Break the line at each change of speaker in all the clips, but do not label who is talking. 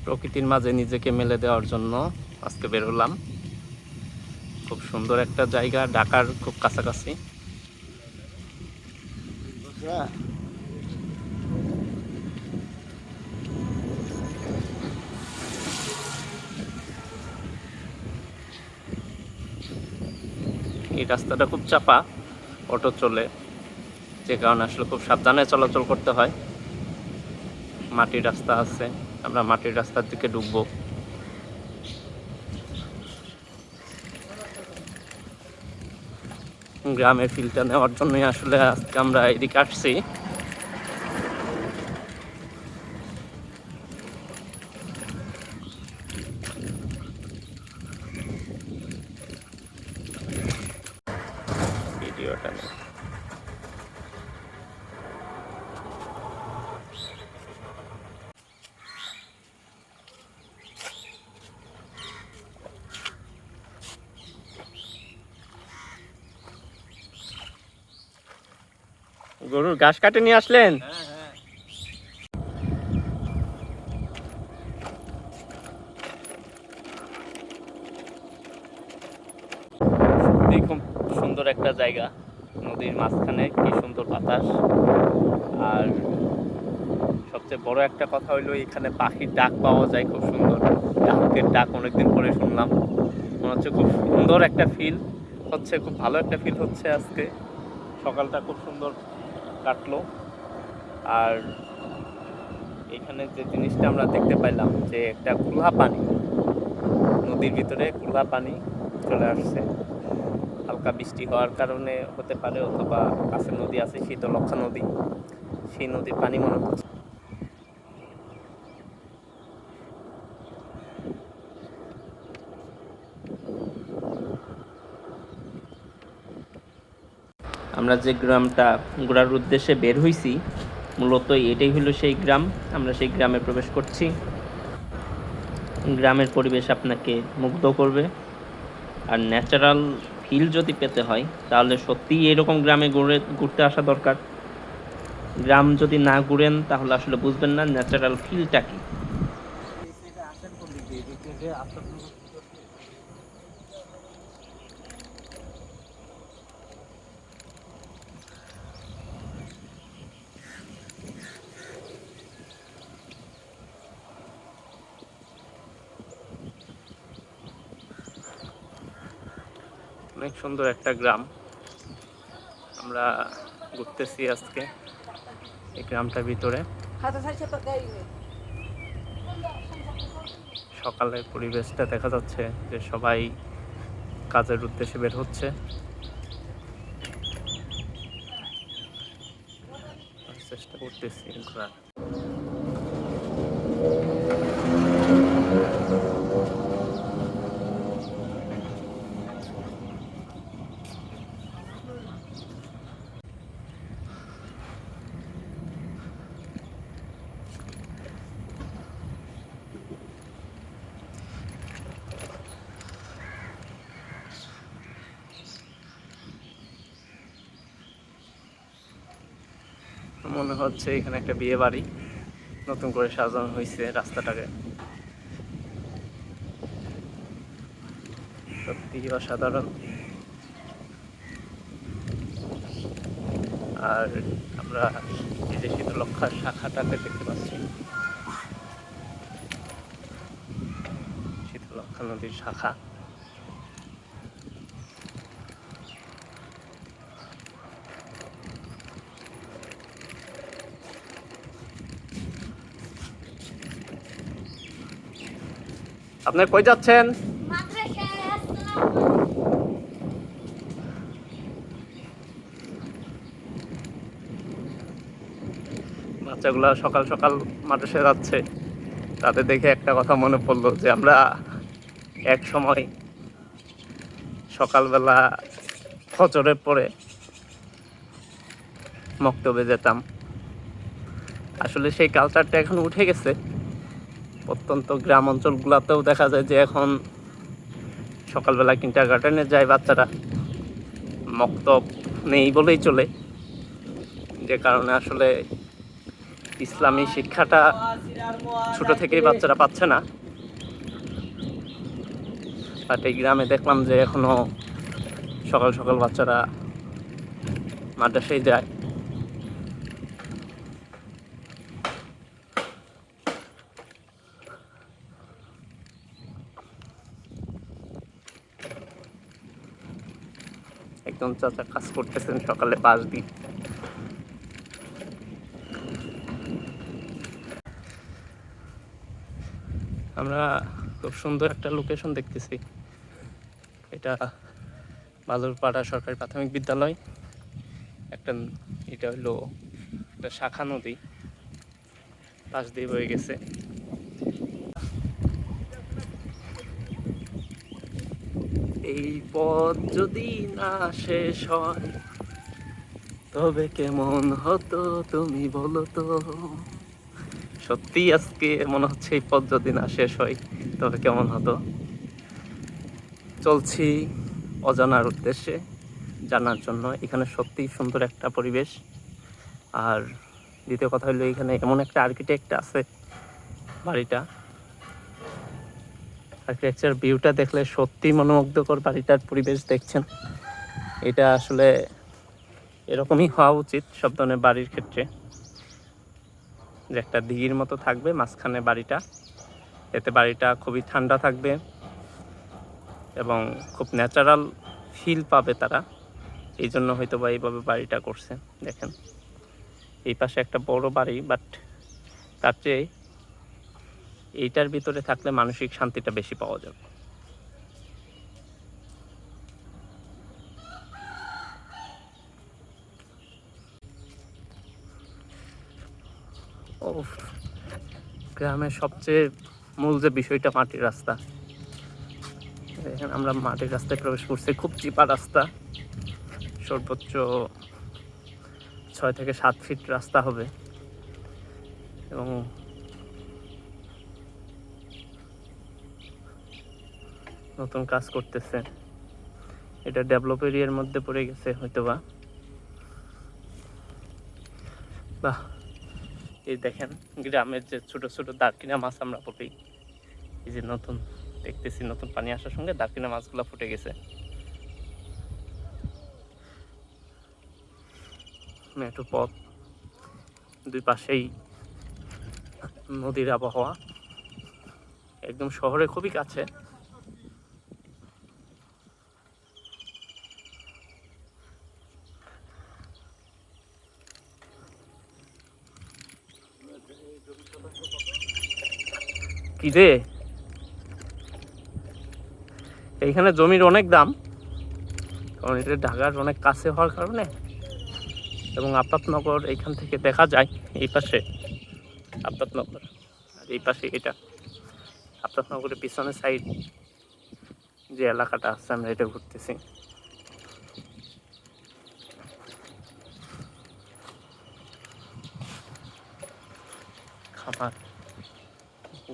প্রকৃতির মাঝে নিজেকে মেলে দেওয়ার জন্য আজকে বের হলাম। খুব সুন্দর একটা জায়গা, ঢাকার খুব কাছাকাছি। এই রাস্তাটা খুব চাপা, অটো চলে, যে কারণে আসলে খুব সাবধানে চলাচল করতে হয়। মাটির রাস্তা আছে, আমরা মাটির রাস্তার দিকে ঢুকবো। গ্রামের ফিলটা নেওয়ার জন্যই আসলে আজকে আমরা এদিকে আসছি। ভিডিওটা নেই। গরুর ঘাস কাটে নিয়ে আসলেন? খুব সুন্দর একটা জায়গা, নদীর মাঝখানে, কি সুন্দর বাতাস। আর সবচেয়ে বড় একটা কথা হইলো এখানে পাখির ডাক পাওয়া যায়, খুব সুন্দর ডাকের ডাক অনেকদিন পরে শুনলাম। মনে হচ্ছে খুব সুন্দর একটা ফিল হচ্ছে, খুব ভালো একটা ফিল হচ্ছে আজকে। সকালটা খুব সুন্দর কাটলো। আর এখানে যে জিনিসটা আমরা দেখতে পাইলাম যে একটা কুলহা পানি, নদীর ভিতরে কুলহা পানি চলে আসছে। হালকা বৃষ্টি হওয়ার কারণে হতে পারে, অথবা কাছে নদী আছে, শীতলক্ষা নদী, সেই নদীর পানি মনে হচ্ছে। আমরা যে গ্রামটা ঘোরার উদ্দেশ্যে বের হইছি, মূলত এটাই হলো সেই গ্রাম। আমরা সেই গ্রামে প্রবেশ করছি। গ্রামের পরিবেশ আপনাকে মুগ্ধ করবে। আর ন্যাচারাল ফিল যদি পেতে হয় তাহলে সত্যিই এরকম গ্রামে ঘুরতে আসা দরকার। গ্রাম যদি না ঘুরেন তাহলে আসলে বুঝবেন না ন্যাচারাল ফিলটা কি। অনেক সুন্দর একটা গ্রাম, আমরা ঘুরতেছি আজকে এই গ্রামটার ভিতরে। সকালের পরিবেশটা দেখা যাচ্ছে যে সবাই কাজের উদ্দেশ্যে বের হচ্ছে। চেষ্টা করতেছি ঘোরার। মনে হচ্ছে এখানে একটা বিয়ে বাড়ি, নতুন করে সাজানো হয়েছে রাস্তাটাকে। সত্যি অসাধারণ। আর আমরা এই যে শীতলক্ষার শাখাটাকে দেখতে পাচ্ছি, শীতলক্ষা নদীর শাখা। আপনি কই যাচ্ছেন? বাচ্চাগুলা সকাল সকাল মাদ্রাসায় যাচ্ছে, তাদের দেখে একটা কথা মনে পড়লো যে আমরা এক সময় সকালবেলা ফজরের পরে মক্তবে যেতাম। আসলে সেই কালচারটা এখন উঠে গেছে। প্রত্যন্ত গ্রাম অঞ্চলগুলোতেও দেখা যায় যে এখন সকালবেলা কিন্ডারগার্টেনে যায় বাচ্চারা, মক্তব নেই বলেই চলে। যে কারণে আসলে ইসলামী শিক্ষাটা ছোট থেকেই বাচ্চারা পাচ্ছে না। বাট এই গ্রামে দেখলাম যে এখনো সকাল সকাল বাচ্চারা মাদ্রাসায় যায়। একদম চাচা কাজ করতেছেন সকালে বাঁশ দিয়ে। আমরা খুব সুন্দর একটা লোকেশন দেখতেছি। এটা বালুরপাড়া সরকারি প্রাথমিক বিদ্যালয়। এটা হলো একটা শাখা নদী, পাশ দিয়ে বয়ে গেছে। এই পথ যদি না শেষ হয় তবে কেমন হতো তুমি বলো তো। সত্যি আজকে মনে হচ্ছে এই পথ যদি না শেষ হয় তবে কেমন হতো। চলছি অজানার উদ্দেশ্যে, জানার জন্য। এখানে সত্যিই সুন্দর একটা পরিবেশ। আর দ্বিতীয় কথা হলো এখানে এমন একটা আর্কিটেক্ট আছে, বাড়িটা আর্কিটেকচার ভিউটা দেখলে সত্যি মনোমুগ্ধকর। বাড়িটার পরিবেশ দেখছেন, এটা আসলে এরকমই হওয়া উচিত সব ধরনের বাড়ির ক্ষেত্রে, যে একটা দিঘির মতো থাকবে মাঝখানে বাড়িটা, এতে বাড়িটা খুবই ঠান্ডা থাকবে এবং খুব ন্যাচারাল ফিল পাবে তারা। এই জন্য হয়তো বা এইভাবে বাড়িটা করছে। দেখেন এই পাশে একটা বড় বাড়ি, বাট তার চেয়ে এইটার ভিতরে থাকলে মানসিক শান্তিটা বেশি পাওয়া যাবে। ও, গ্রামের সবচেয়ে মূল যে বিষয়টা মাটির রাস্তা। এখানে আমরা মাটির রাস্তায় প্রবেশ করছি, খুব চিপা রাস্তা, সর্বোচ্চ 6 থেকে 7 ফিট রাস্তা হবে। এবং নতুন কাজ করতেছে, এটা ডেভেলপ এরিয়ার মধ্যে পড়ে গেছে হয়তোবা। বাহ, এই দেখেন গ্রামের যে ছোট ছোট দারকিনা মাছ আমরা বলি, এই যে নতুন দেখতেছি, নতুন পানি আসার সঙ্গে দারকিনা মাছগুলো ফুটে গেছে। মেঠো পথ, দুই পাশেই নদীর আবহাওয়া, একদম শহরে খুবই কাছে। কি রে, এইখানে জমির অনেক দাম, কারণ এটা ঢাকার অনেক কাছে হওয়ার কারণে। এবং আফতাবনগর এইখান থেকে দেখা যায়, এই পাশে আফতাবনগর, আর এই পাশে এটা আফতাবনগরের পিছনের সাইড যে এলাকাটা আছে আমরা এটা ঘুরতেছি। খামার,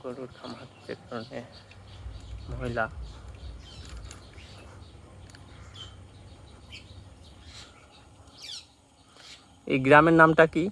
গরুর খামার, যে কারণে মহিলা। এই গ্রামের নামটা কি?